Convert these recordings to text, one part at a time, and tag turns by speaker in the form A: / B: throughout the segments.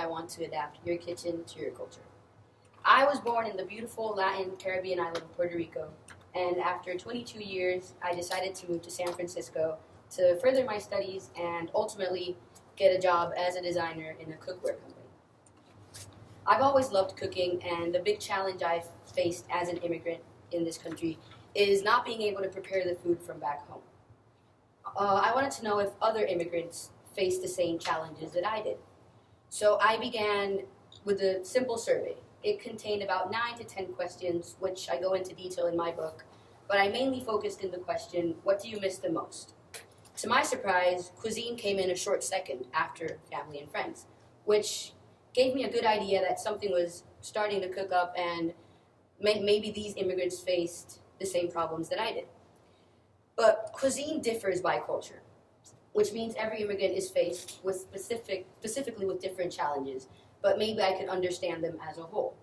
A: I want to adapt your kitchen to your culture. I was born in the beautiful Latin Caribbean island of Puerto Rico, and after 22 years, I decided to move to San Francisco to further my studies and ultimately get a job as a designer in a cookware company. I've always loved cooking, and the big challenge I've faced as an immigrant in this country is not being able to prepare the food from back home. I wanted to know if other immigrants faced the same challenges that I did. So I began with a simple survey. It contained about 9 to 10 questions, which I go into detail in my book, but I mainly focused in the question, what do you miss the most? To my surprise, cuisine came in a short second after family and friends, which gave me a good idea that something was starting to cook up and maybe these immigrants faced the same problems that I did. But cuisine differs by culture, which means every immigrant is faced with specifically with different challenges, but maybe I could understand them as a whole.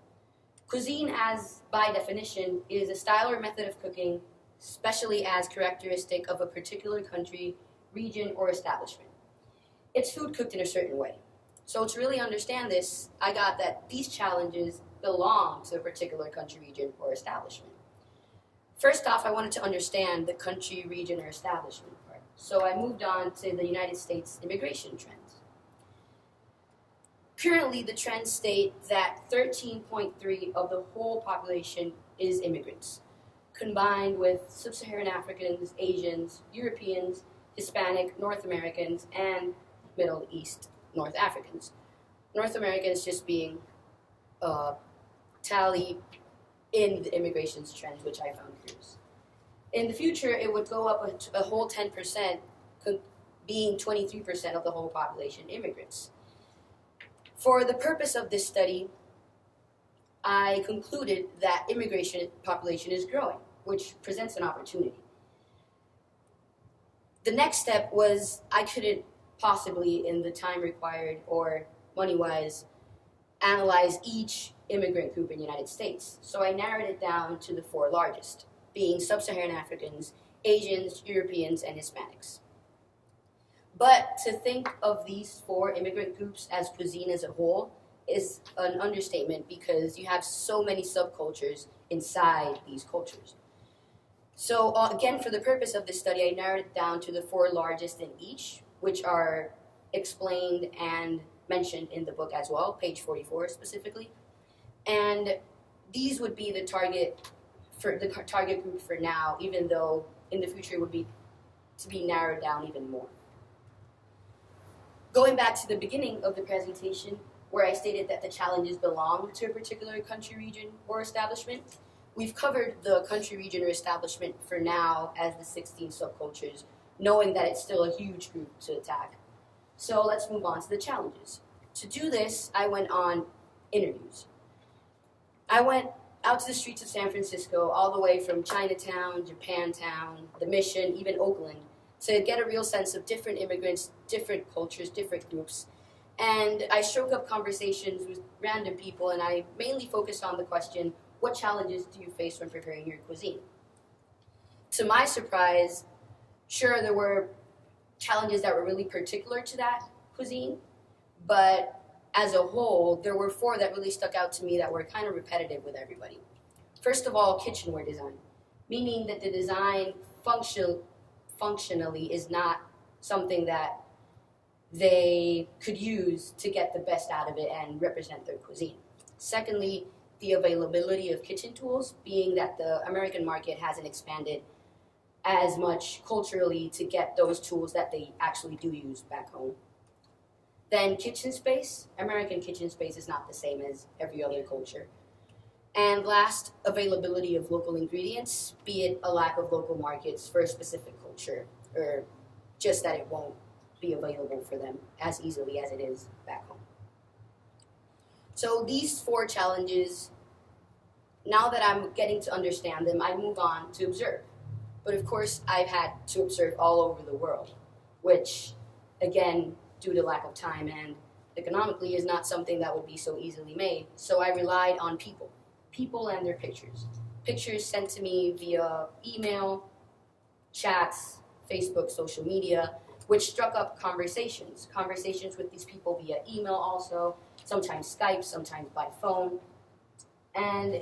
A: Cuisine, as by definition, is a style or method of cooking, especially as characteristic of a particular country, region, or establishment. It's food cooked in a certain way. So to really understand this, I got that these challenges belong to a particular country, region, or establishment. First off, I wanted to understand the country, region, or establishment part. So I moved on to the United States immigration trends. Currently, the trends state that 13.3% of the whole population is immigrants, combined with Sub-Saharan Africans, Asians, Europeans, Hispanic, North Americans, and Middle East North Africans. North Americans just being tally in the immigration's trends, which I found curious. In the future, it would go up a whole 10%, being 23% of the whole population immigrants. For the purpose of this study, I concluded that immigration population is growing, which presents an opportunity. The next step was I couldn't possibly, in the time required or money-wise, analyze each immigrant group in the United States. So I narrowed it down to the 4 largest, being Sub-Saharan Africans, Asians, Europeans, and Hispanics. But to think of these 4 immigrant groups as cuisine as a whole is an understatement because you have so many subcultures inside these cultures. So again, for the purpose of this study, I narrowed it down to the 4 largest in each, which are explained and mentioned in the book as well, page 44 specifically. And these would be the target group for now, even though in the future it would be to be narrowed down even more. Going back to the beginning of the presentation, where I stated that the challenges belong to a particular country, region, or establishment, we've covered the country, region, or establishment for now as the 16 subcultures, knowing that it's still a huge group to attack. So let's move on to the challenges. To do this, I went on interviews. I went out to the streets of San Francisco, all the way from Chinatown, Japantown, the Mission, even Oakland, to get a real sense of different immigrants, different cultures, different groups. And I struck up conversations with random people, and I mainly focused on the question, what challenges do you face when preparing your cuisine? To my surprise, sure, there were challenges that were really particular to that cuisine, but as a whole, there were 4 that really stuck out to me that were kind of repetitive with everybody. First of all, kitchenware design, meaning that the design functionally is not something that they could use to get the best out of it and represent their cuisine. Secondly, the availability of kitchen tools, being that the American market hasn't expanded as much culturally to get those tools that they actually do use back home. Then kitchen space. American kitchen space is not the same as every other culture. And last, availability of local ingredients, be it a lack of local markets for a specific culture, or just that it won't be available for them as easily as it is back home. So these 4 challenges, now that I'm getting to understand them, I move on to observe. But of course, I've had to observe all over the world, which, again, due to lack of time and economically is not something that would be so easily made. So I relied on people and their pictures. Pictures sent to me via email, chats, Facebook, social media, which struck up conversations with these people via email also, sometimes Skype, sometimes by phone. And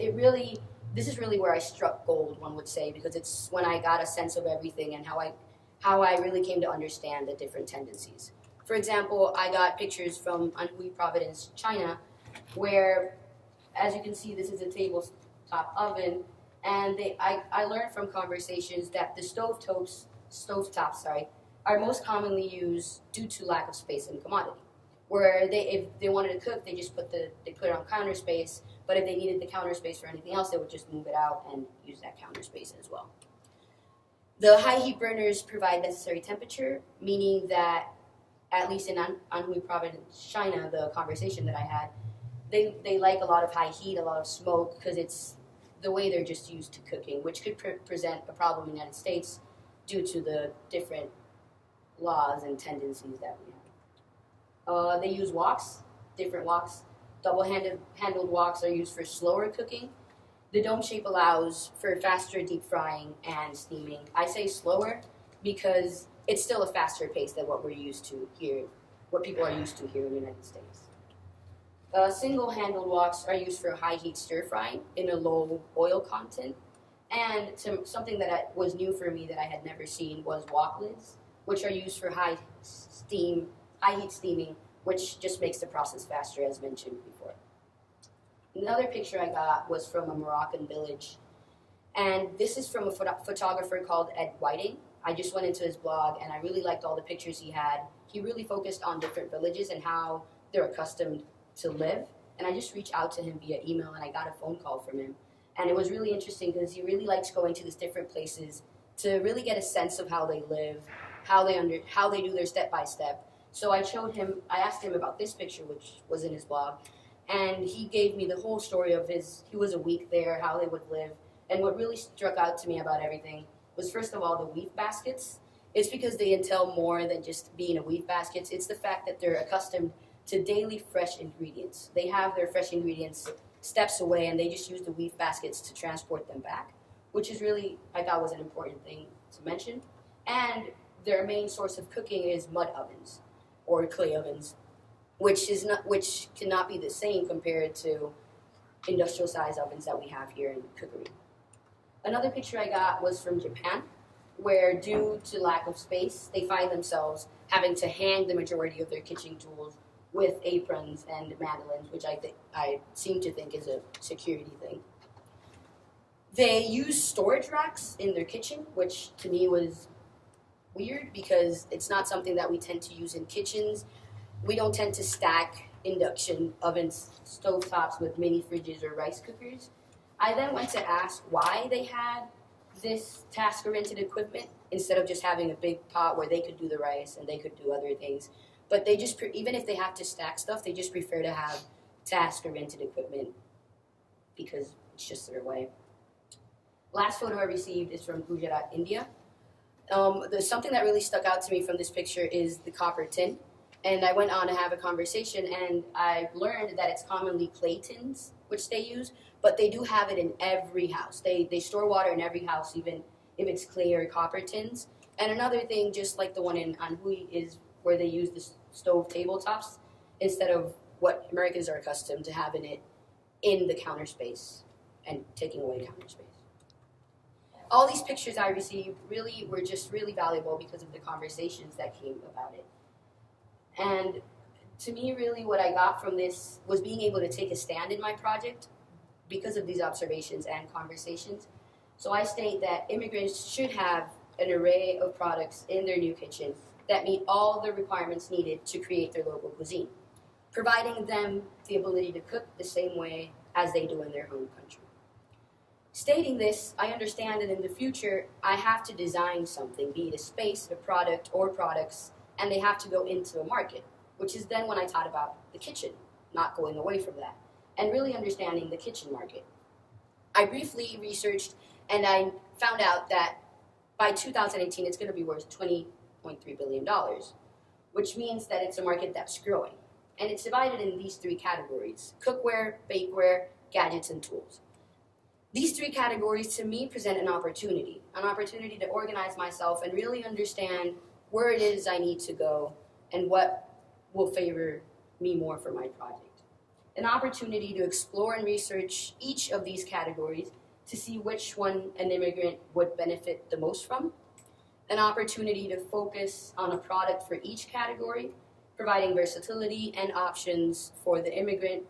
A: this is really where I struck gold, one would say, because it's when I got a sense of everything and how I really came to understand the different tendencies. For example, I got pictures from Anhui Province, China, where, as you can see, this is a tabletop oven, and I learned from conversations that the stovetops, are most commonly used due to lack of space and commodity. Where if they wanted to cook, they put it on counter space, but if they needed the counter space for anything else, they would just move it out and use that counter space as well. The high heat burners provide necessary temperature, meaning that, at least in Anhui Province, China, the conversation that I had, they like a lot of high heat, a lot of smoke, because it's the way they're just used to cooking, which could present a problem in the United States due to the different laws and tendencies that we have. They use woks, different woks. Double-handled woks are used for slower cooking. The dome shape allows for faster deep frying and steaming. I say slower because it's still a faster pace than what we're used to here, what people are used to here in the United States. Single-handled woks are used for high-heat stir-frying in a low oil content. And something that was new for me that I had never seen was wok lids, which are used for high-heat steaming, which just makes the process faster, as mentioned before. Another picture I got was from a Moroccan village, and this is from a photographer called Ed Whiting. I just went into his blog, and I really liked all the pictures he had. He really focused on different villages and how they're accustomed to live, and I just reached out to him via email, and I got a phone call from him. And it was really interesting because he really likes going to these different places to really get a sense of how they live, how they do their step-by-step. So I asked him about this picture, which was in his blog, and he gave me the whole story of he was a week there, how they would live. And what really struck out to me about everything was, first of all, the wheat baskets. It's because they entail more than just being a wheat basket. It's the fact that they're accustomed to daily fresh ingredients. They have their fresh ingredients steps away, and they just use the wheat baskets to transport them back, which is really, I thought, was an important thing to mention. And their main source of cooking is mud ovens or clay ovens, which cannot be the same compared to industrial size ovens that we have here in cookery. Another picture I got was from Japan, where due to lack of space, they find themselves having to hang the majority of their kitchen tools with aprons and mandolins, which I seem to think is a security thing. They use storage racks in their kitchen, which to me was weird because it's not something that we tend to use in kitchens. We don't tend to stack induction ovens, stovetops with mini fridges or rice cookers. I then went to ask why they had this task-oriented equipment instead of just having a big pot where they could do the rice and they could do other things. But they just, even if they have to stack stuff, they just prefer to have task-oriented equipment because it's just their way. Last photo I received is from Gujarat, India. Something that really stuck out to me from this picture is the copper tin. And I went on to have a conversation, and I learned that it's commonly clay tins, which they use, but they do have it in every house. They store water in every house, even if it's clay or copper tins. And another thing, just like the one in Anhui, is where they use the stove tabletops instead of what Americans are accustomed to having it in the counter space and taking away counter space. All these pictures I received were just really valuable because of the conversations that came about it. And to me, really, what I got from this was being able to take a stand in my project because of these observations and conversations. So I state that immigrants should have an array of products in their new kitchen that meet all the requirements needed to create their local cuisine, providing them the ability to cook the same way as they do in their home country. Stating this, I understand that in the future, I have to design something, be it a space, a product, or products, and they have to go into a market, which is then when I taught about the kitchen, not going away from that, and really understanding the kitchen market. I briefly researched, and I found out that by 2018, it's going to be worth $20.3 billion, which means that it's a market that's growing. And it's divided in these three categories: cookware, bakeware, gadgets, and tools. These three categories, to me, present an opportunity to organize myself and really understand where it is I need to go, and what will favor me more for my project. An opportunity to explore and research each of these categories to see which one an immigrant would benefit the most from. An opportunity to focus on a product for each category, providing versatility and options for the immigrant,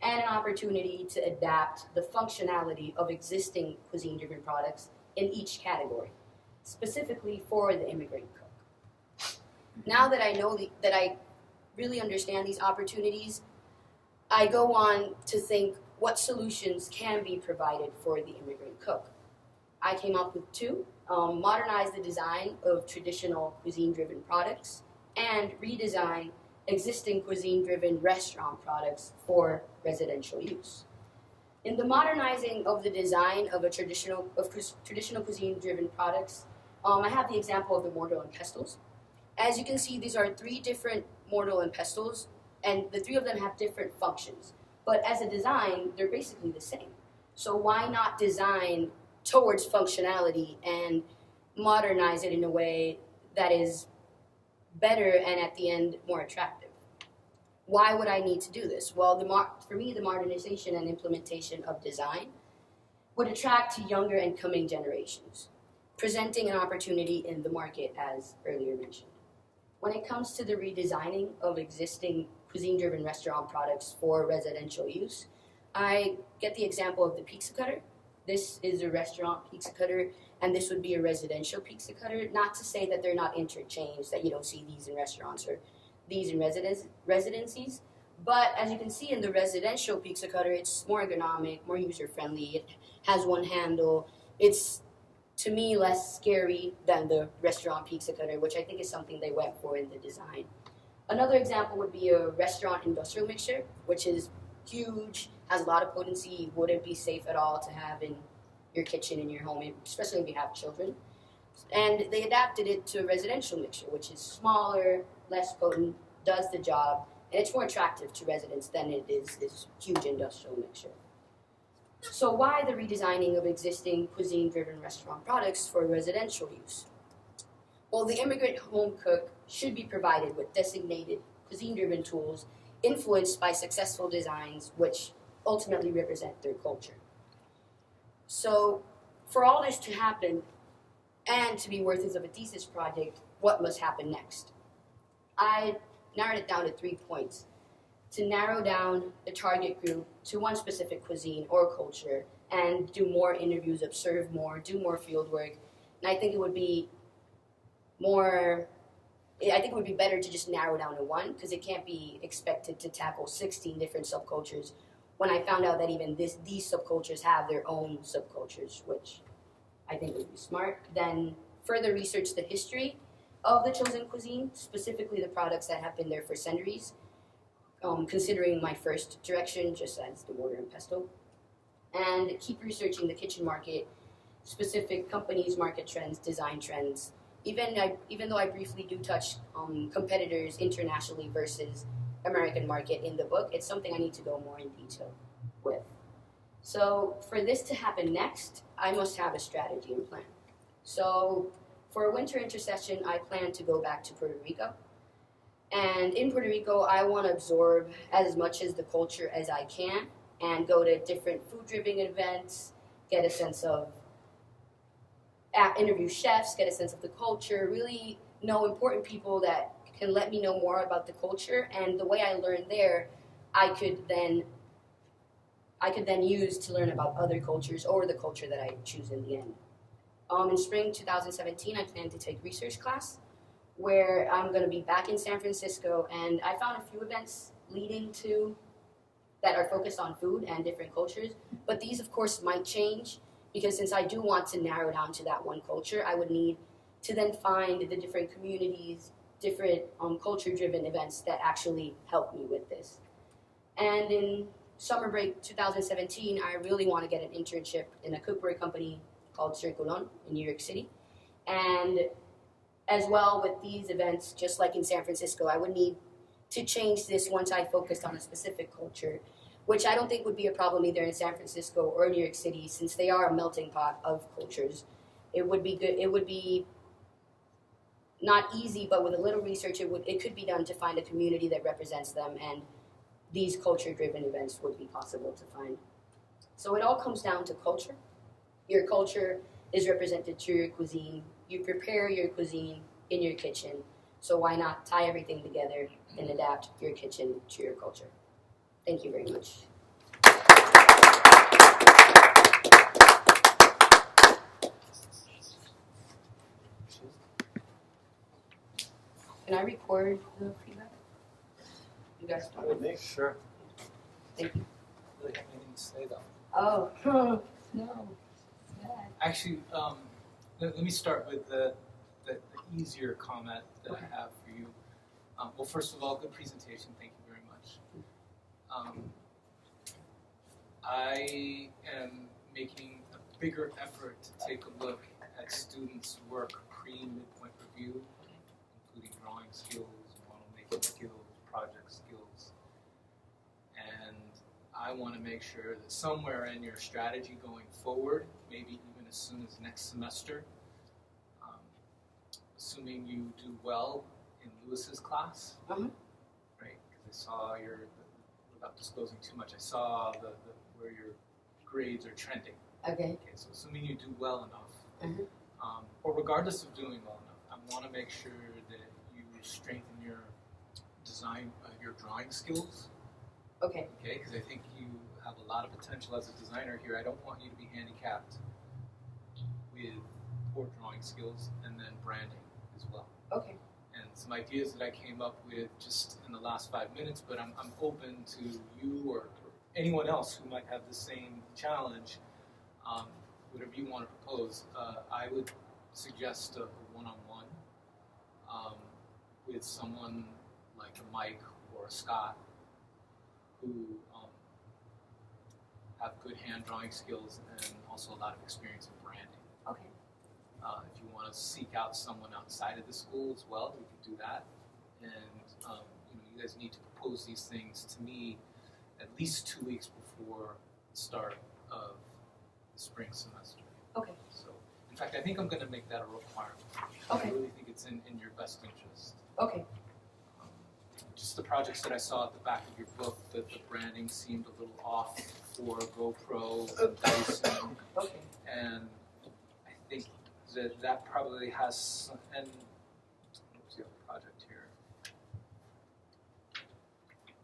A: and an opportunity to adapt the functionality of existing cuisine-driven products in each category, specifically for the immigrant cook. Now that I know that I really understand these opportunities, I go on to think what solutions can be provided for the immigrant cook. I came up with two: modernize the design of traditional cuisine-driven products and redesign existing cuisine-driven restaurant products for residential use. In the modernizing of the design of traditional cuisine-driven products, I have the example of the mortar and pestles. As you can see, these are three different mortar and pestles, and the three of them have different functions. But as a design, they're basically the same. So why not design towards functionality and modernize it in a way that is better and at the end more attractive? Why would I need to do this? Well, for me, the modernization and implementation of design would attract to younger and coming generations, presenting an opportunity in the market, as earlier mentioned. When it comes to the redesigning of existing cuisine-driven restaurant products for residential use, I get the example of the pizza cutter. This is a restaurant pizza cutter, and this would be a residential pizza cutter. Not to say that they're not interchanged, that you don't see these in restaurants or these in residencies. But as you can see in the residential pizza cutter, it's more ergonomic, more user-friendly. It has one handle. It's, to me, less scary than the restaurant pizza cutter, which I think is something they went for in the design. Another example would be a restaurant industrial mixer, which is huge, has a lot of potency, wouldn't be safe at all to have in your kitchen in your home, especially if you have children. And they adapted it to a residential mixer, which is smaller, less potent, does the job, and it's more attractive to residents than it is this huge industrial mixer. So why the redesigning of existing cuisine-driven restaurant products for residential use? Well, the immigrant home cook should be provided with designated cuisine-driven tools influenced by successful designs which ultimately represent their culture. So for all this to happen and to be worthy of a thesis project, what must happen next? I narrowed it down to 3 points. To narrow down the target group to one specific cuisine or culture and do more interviews, observe more, do more field work. And I think it would be better to just narrow down to one, because it can't be expected to tackle 16 different subcultures when I found out that even these subcultures have their own subcultures, which I think would be smart. Then further research the history of the chosen cuisine, specifically the products that have been there for centuries, considering my first direction, just as the mortar and pestle. And keep researching the kitchen market, specific companies, market trends, design trends. Even though I briefly do touch competitors internationally versus American market in the book, it's something I need to go more in detail with. So for this to happen next, I must have a strategy and plan. So for a winter intersession, I plan to go back to Puerto Rico. And in Puerto Rico, I want to absorb as much as the culture as I can and go to different food-driven events, get a sense of, interview chefs, get a sense of the culture, really know important people that can let me know more about the culture, and the way I learned there, I could then use to learn about other cultures or the culture that I choose in the end. In spring 2017, I plan to take research class where I'm going to be back in San Francisco, and I found a few events leading to that are focused on food and different cultures, but these of course might change, because since I do want to narrow down to that one culture, I would need to then find the different communities, different culture-driven events that actually help me with this. And in summer break 2017, I really want to get an internship in a cookware company called Circulon in New York City. And as well with these events, just like in San Francisco, I would need to change this once I focused on a specific culture, which I don't think would be a problem either in San Francisco or New York City, since they are a melting pot of cultures. It would be good. It would be not easy, but with a little research, it could be done to find a community that represents them, and these culture-driven events would be possible to find. So it all comes down to culture. Your culture is represented through your cuisine. You prepare your cuisine in your kitchen. So why not tie everything together and adapt your kitchen to your culture? Thank you very much. Can I record the feedback? You guys don't.
B: Sure.
A: Thank you.
B: Really have anything to say though.
A: Oh, no.
B: Actually, let me start with the easier comment that I have for you. Well, first of all, good presentation. Thank you very much. I am making a bigger effort to take a look at students' work pre-midpoint review, including drawing skills, model making skills, project skills. And I want to make sure that somewhere in your strategy going forward, maybe even as soon as next semester, assuming you do well in Lewis's class, right? Because I saw without disclosing too much, I saw where your grades are trending.
A: Okay.
B: So assuming you do well enough, or regardless of doing well enough, I want to make sure that you strengthen your design, your drawing skills.
A: Okay.
B: Okay, because I think you have a lot of potential as a designer here. I don't want you to be handicapped with poor drawing skills and then branding as well.
A: Okay.
B: And some ideas that I came up with just in the last 5 minutes, but I'm open to you or anyone else who might have the same challenge, whatever you want to propose. I would suggest a one-on-one with someone like a Mike or a Scott who have good hand drawing skills and also a lot of experience in branding.
A: Okay.
B: If you want to seek out someone outside of the school as well, we can do that. And you guys need to propose these things to me at least 2 weeks before the start of the spring semester.
A: Okay.
B: So, in fact, I think I'm going to make that a requirement.
A: Okay.
B: I really think it's in your best interest.
A: Okay.
B: Just the projects that I saw at the back of your book, that the branding seemed a little off for GoPro and Dyson.
A: Okay.
B: And I think that probably has some, and what's the other project here?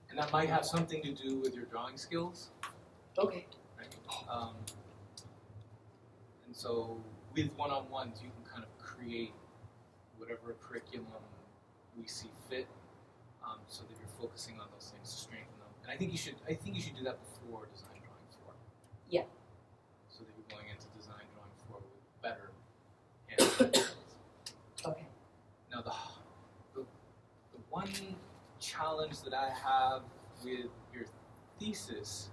B: And that might have something to do with your drawing skills.
A: Okay.
B: Right? And so with one-on-ones, you can kind of create whatever curriculum we see fit, so that you're focusing on those things to strengthen them. And I think you should do that before Design Drawing 4.
A: Yeah.
B: So that you're going into Design Drawing 4 with better hand skills.
A: Okay.
B: Now the one challenge that I have with your thesis,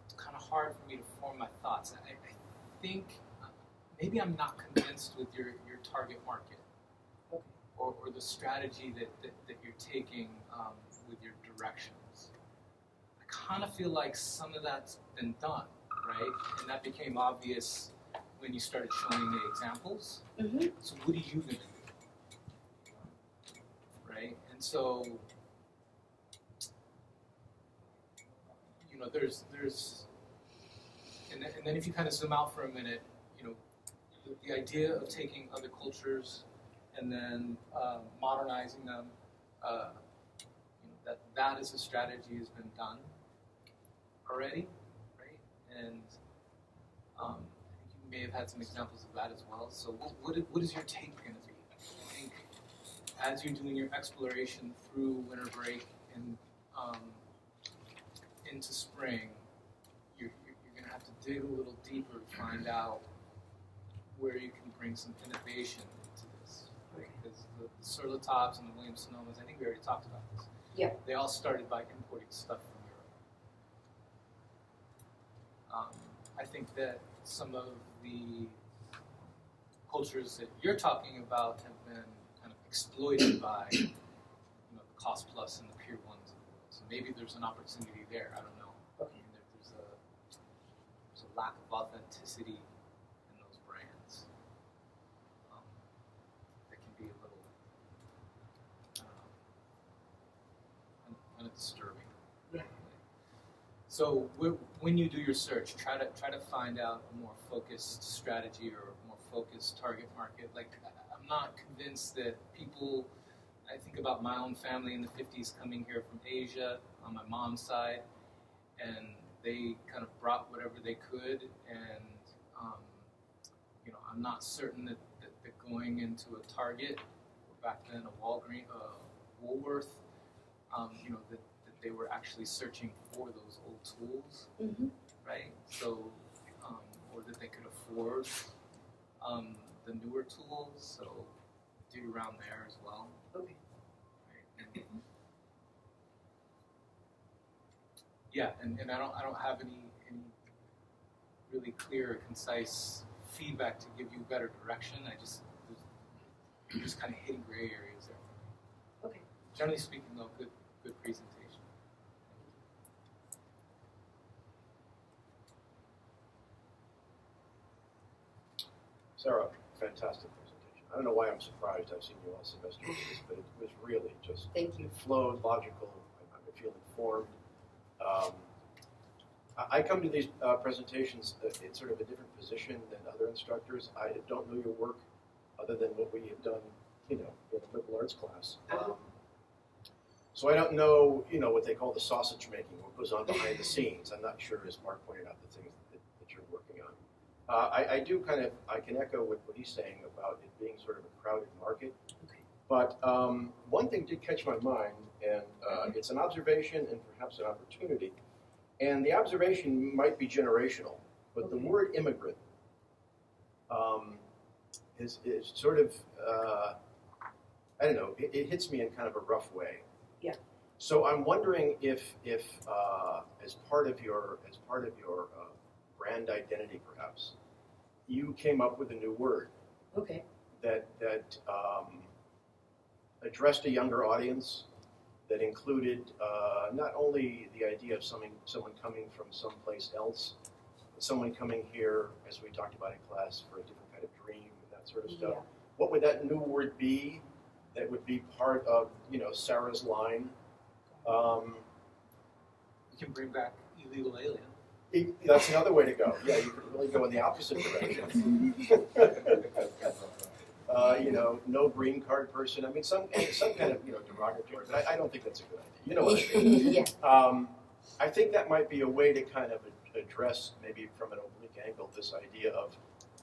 B: it's kind of hard for me to form my thoughts. I think maybe I'm not convinced with your target market.
A: Okay.
B: Or the strategy that you're taking with your directions. I kind of feel like some of that's been done, right? And that became obvious when you started showing the examples.
A: Mm-hmm.
B: So what are you going to do? Right? And so, there's and then if you kind of zoom out for a minute, the idea of taking other cultures and then modernizing them, that as a strategy has been done already, right? And I think you may have had some examples of that as well. So what is your take going to be? I think as you're doing your exploration through winter break and into spring, you're going to have to dig a little deeper to find out where you can bring some innovation into this. Right? Because the Surlatops and the Williams-Sonomas, I think we already talked about this.
A: Yeah.
B: They all started by importing stuff from Europe. I think that some of the cultures that you're talking about have been kind of exploited by the cost plus and the peer ones. So maybe there's an opportunity there. I don't know.
A: Okay.
B: I mean, there's a lack of authenticity in those brands that can disturbing.
A: Yeah.
B: So when you do your search, try to find out a more focused strategy or a more focused target market. Like, I'm not convinced that people. I think about my own family in the 50s coming here from Asia on my mom's side, and they kind of brought whatever they could, and I'm not certain that going into a Target, or back then a Walgreens, Woolworth, that they were actually searching for those old tools, right? So, or that they could afford the newer tools. So, dig around there as well.
A: Okay.
B: Right? And I don't have any really clear, concise feedback to give you better direction. You're just kind of hitting gray areas there.
A: Okay.
B: Generally speaking, though, good presentation.
C: Sarah, fantastic presentation. I don't know why I'm surprised. I've seen you all semester with this, but it was really just
A: Thank you.
C: flowed, logical. I feel informed. I come to these presentations in sort of a different position than other instructors. I don't know your work other than what we have done, in a liberal arts class. So I don't know, what they call the sausage making, what goes on behind the scenes. I'm not sure, as Mark pointed out, the things that you're working on. I can echo what he's saying about it being sort of a crowded market.
A: Okay.
C: But one thing did catch my mind, and it's an observation and perhaps an opportunity. And the observation might be generational, but the word immigrant is sort of, I don't know, it hits me in kind of a rough way.
A: Yeah.
C: So I'm wondering if as part of your brand identity, perhaps, you came up with a new word.
A: Okay.
C: That addressed a younger audience, that included not only the idea of someone coming from someplace else, but someone coming here, as we talked about in class, for a different kind of dream and that sort of stuff.
A: Yeah.
C: What would that new word be that would be part of, Sarah's line?
B: You can bring back illegal alien.
C: That's another way to go. Yeah, you could really go in the opposite direction. No green card person. I mean, some kind of derogatory. But I don't think that's a good idea. You know what I mean?
A: Yeah.
C: I think that might be a way to kind of address, maybe from an oblique angle, this idea of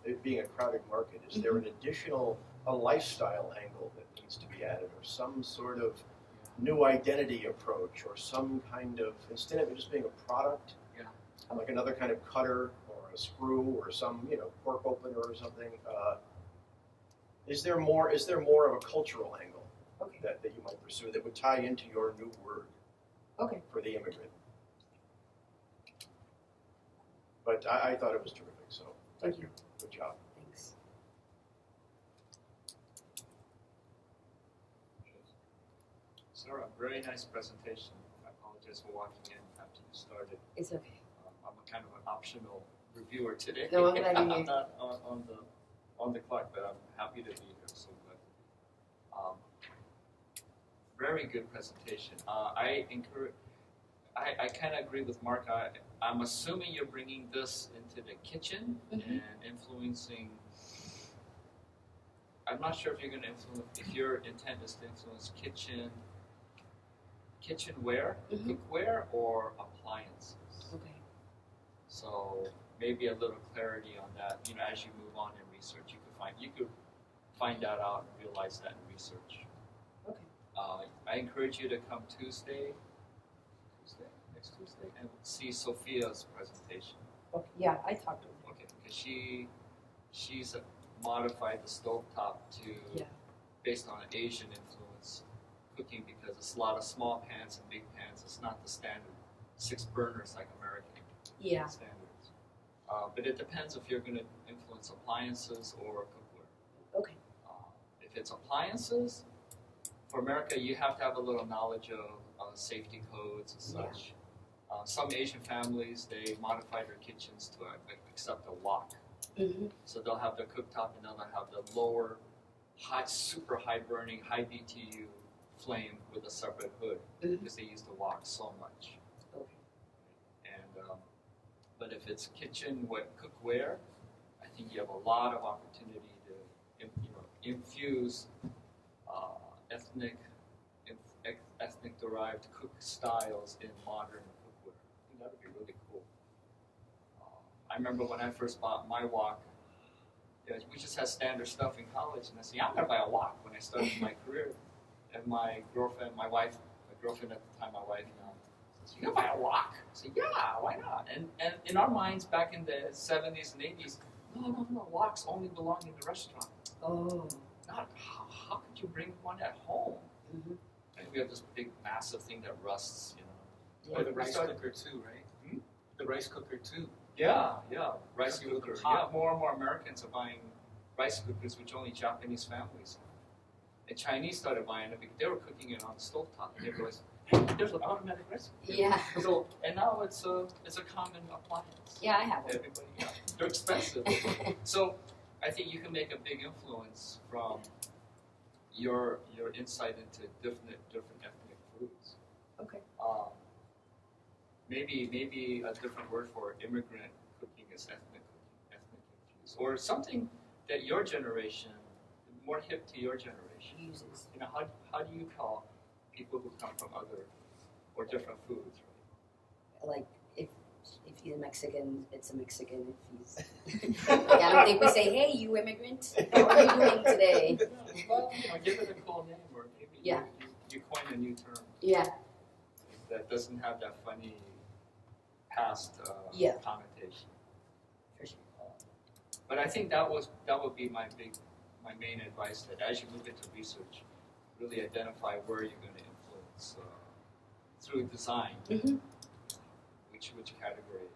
C: it being a crowded market. Is there an additional lifestyle angle that needs to be added, or some sort of new identity approach, or some kind of, instead of it just being a product, like another kind of cutter or a screw or some cork opener or something? Is there more of a cultural angle that you might pursue that would tie into your new word for the immigrant? But I thought it was terrific, so thank you. Good job.
A: Thanks.
D: Sarah, very nice presentation. I apologize for walking in after you started.
A: It's okay.
D: I'm a kind of an optional reviewer today.
A: No, I'm glad you're here.
D: I'm not on the clock, but I'm happy to be here. So good. Very good presentation. I kind of agree with Mark. I'm assuming you're bringing this into the kitchen and influencing. I'm not sure if you're going to influence. If your intent is to influence kitchenware, cookware, or appliances.
A: Okay.
D: So maybe a little clarity on that. As you move on in research, you could find that out and realize that in research.
A: Okay.
D: I encourage you to come next Tuesday, and see Sophia's presentation.
A: Okay. Yeah, I talked to her.
D: Okay, because she's modified the stovetop to based on an Asian influence cooking, because it's a lot of small pans and big pans. It's not the standard 6 burners like American standards. But it depends if you're going to influence appliances or cookware.
A: Okay.
D: If it's appliances, for America, you have to have a little knowledge of safety codes and such. Some Asian families, they modify their kitchens to accept a wok. So they'll have the cooktop, and then they'll have the lower, super high burning, high BTU flame with a separate hood because they use the wok so much.
A: Okay.
D: And but if it's kitchen cookware, I think you have a lot of opportunity to infuse ethnic derived cook styles in modern cookware. I think that would be really cool. I remember when I first bought my wok, we just had standard stuff in college, and I said, I'm going to buy a wok when I started my career. And my girlfriend at the time, my wife now, said, you're going to buy a wok? I said, yeah, why not? And in our minds back in the 70s and 80s, no, woks only belong in the restaurant.
A: Oh.
D: Not, how could you bring one at home?
A: Mm-hmm.
D: And we have this big, massive thing that rusts,
B: Or the rice cooker too, right? The rice cooker too.
D: Yeah, rice cooker. Yeah, more and more Americans are buying rice cookers, which only Japanese families have. And Chinese started buying it because they were cooking it on the stovetop. And they realized, hey, there's an automatic rice cooker.
A: Yeah.
D: So, and now it's a common appliance.
A: Yeah, I have one.
D: Everybody, they're expensive. So, I think you can make a big influence from your insight into different ethnic foods.
A: Okay.
D: Maybe a different word for immigrant cooking is ethnic infused, or something that your generation, more hip to your generation,
A: uses.
D: How do you call people who come from other or different foods? Right?
A: Like if he's Mexican, it's a Mexican. If he's I don't think we say, hey, you immigrant, how are you doing today?
D: Well, give it a cool name, or maybe you coin a new term.
A: Yeah.
D: That doesn't have that funny past connotation.
A: For sure.
D: But I think that would be my main advice, that as you move into research, really identify where you're going to influence through design.
A: Mm-hmm.
D: Which category you're going to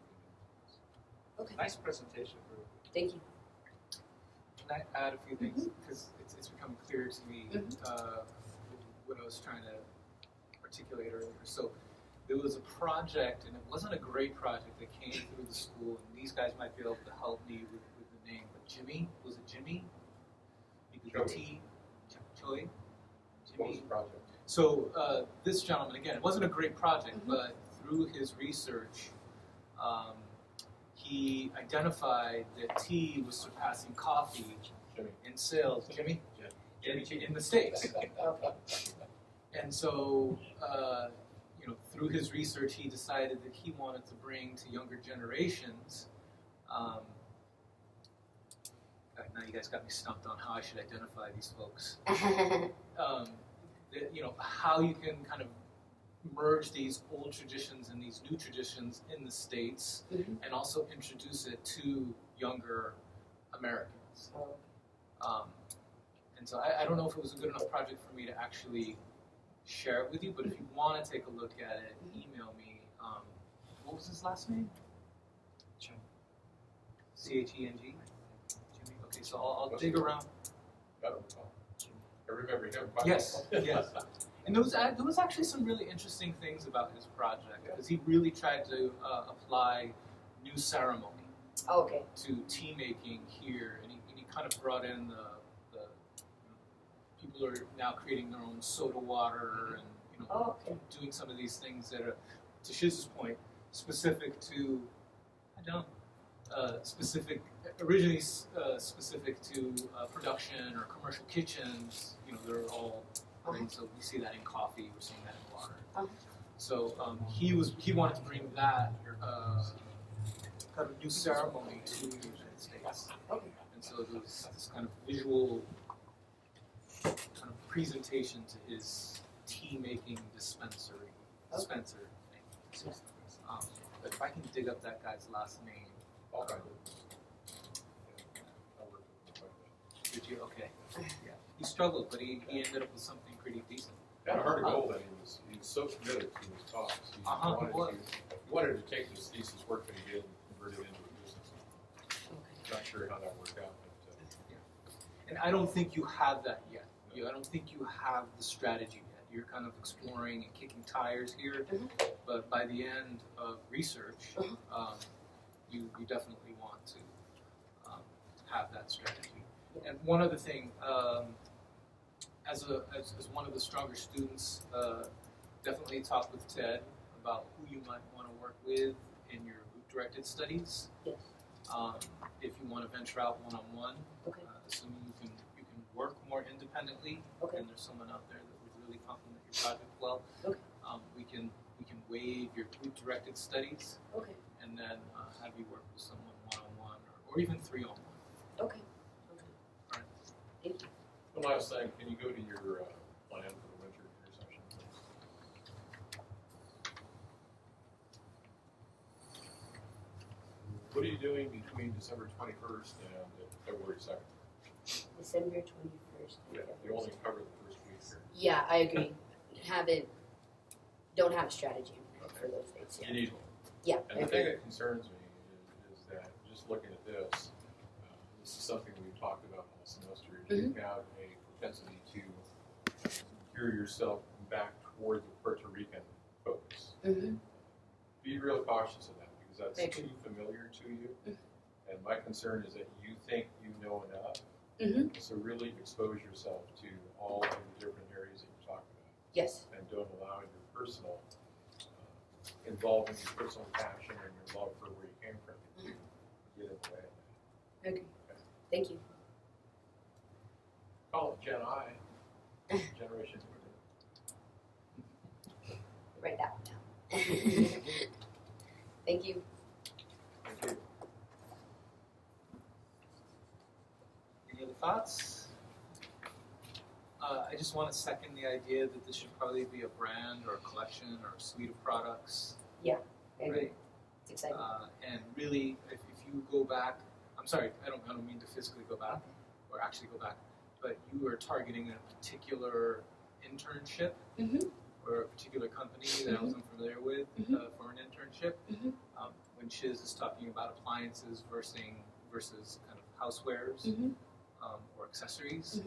D: influence.
A: Okay.
D: Nice presentation.
A: Thank you.
B: Can I add a few things? Because it's becoming clear to me what I was trying to articulate earlier. So there was a project, and it wasn't a great project, that came through the school, and these guys might be able to help me with the name. But Jimmy, was it Jimmy? Choi?
E: What was the project?
B: So this gentleman, again, it wasn't a great project, but through his research, he identified that tea was surpassing coffee in sales. Jimmy? In the States. And so, through his research, he decided that he wanted to bring to younger generations. Now you guys got me stumped on how I should identify these folks. How you can kind of merge these old traditions and these new traditions in the States, and also introduce it to younger Americans. And so I don't know if it was a good enough project for me to actually share it with you, but if you want to take a look at it, email me. What was his last name? Cheng. Cheng? Jimmy? Okay, so I'll dig around.
E: I don't recall. I remember him.
B: Yes. And there was actually some really interesting things about his project, because he really tried to apply new ceremony to tea making here, and he kind of brought in the people are now creating their own soda water, and doing some of these things that are, to Shiz's point, specific to originally specific to production or commercial kitchens. They're all. So we see that in coffee, we're seeing that in water. So he wanted to bring that kind of new ceremony to the United States. And so there was this kind of visual kind of presentation to his tea making dispenser thing. But if I can dig up that guy's last name.
E: Okay.
B: Did you? Okay. Yeah. He struggled, but he ended up with something pretty decent.
E: I heard a goal that he was so committed to his talks. He wanted to take this thesis work that he did and convert it into a business. Not sure how that worked out. But,
B: And I don't think you have that yet. I don't think you have the strategy yet. You're kind of exploring and kicking tires here, but by the end of research, you definitely want to have that strategy. And one other thing, as one of the stronger students, definitely talk with Ted about who you might want to work with in your group-directed studies.
A: Yes.
B: If you want to venture out one-on-one,
A: Okay.
B: assuming you can work more independently,
A: Okay.
B: and there's someone out there that would really complement your project well.
A: Okay.
B: We can waive your group-directed studies,
A: Okay.
B: and then have you work with someone one-on-one or even three-on-one.
A: Okay.
B: All right.
A: Thank you.
E: One last thing, can you go to your plan for the winter intersection? What are you doing between December 21st and February 2nd?
A: December 21st.
E: Yeah, you only cover the first week here.
A: Yeah, I agree. Don't have a strategy for those dates.
E: You need one.
A: Yeah.
E: And the thing that concerns me is that just looking at this, this is something we've talked about all semester. You have a propensity to gear yourself back toward the Puerto Rican focus. Be real cautious of that because that's too familiar to you. And my concern is that you think you know enough. So really expose yourself to all of the different areas that you talk about.
A: Yes.
E: And don't allow your personal involvement, your personal passion, and your love for where you came from to get in the way of that.
A: Okay. Thank you.
E: Call it Gen I, Generation
A: Write that one down. Thank you.
E: Thank you.
B: Any other thoughts? I just want to second the idea that this should probably be a brand or a collection or a suite of products.
A: I agree.
B: Right?
A: It's exciting.
B: And really, if you go back, I'm sorry, I don't mean to physically go back or actually go back, but you are targeting a particular internship or a particular company that I was unfamiliar with for an internship. When Shiz is talking about appliances versus kind of housewares or accessories,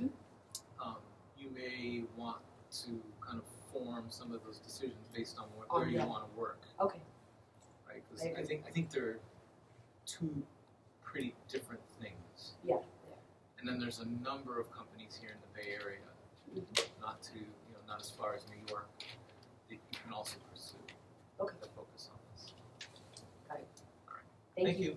B: you may want to kind of form some of those decisions based on where you want to work.
A: Okay.
B: Right? Because I think they're two pretty different things.
A: Yeah.
B: And then there's a number of companies here in the Bay Area, not as far as New York, that you can also pursue.
A: Okay.
B: To focus on this.
A: Got it.
B: All right. Thank you.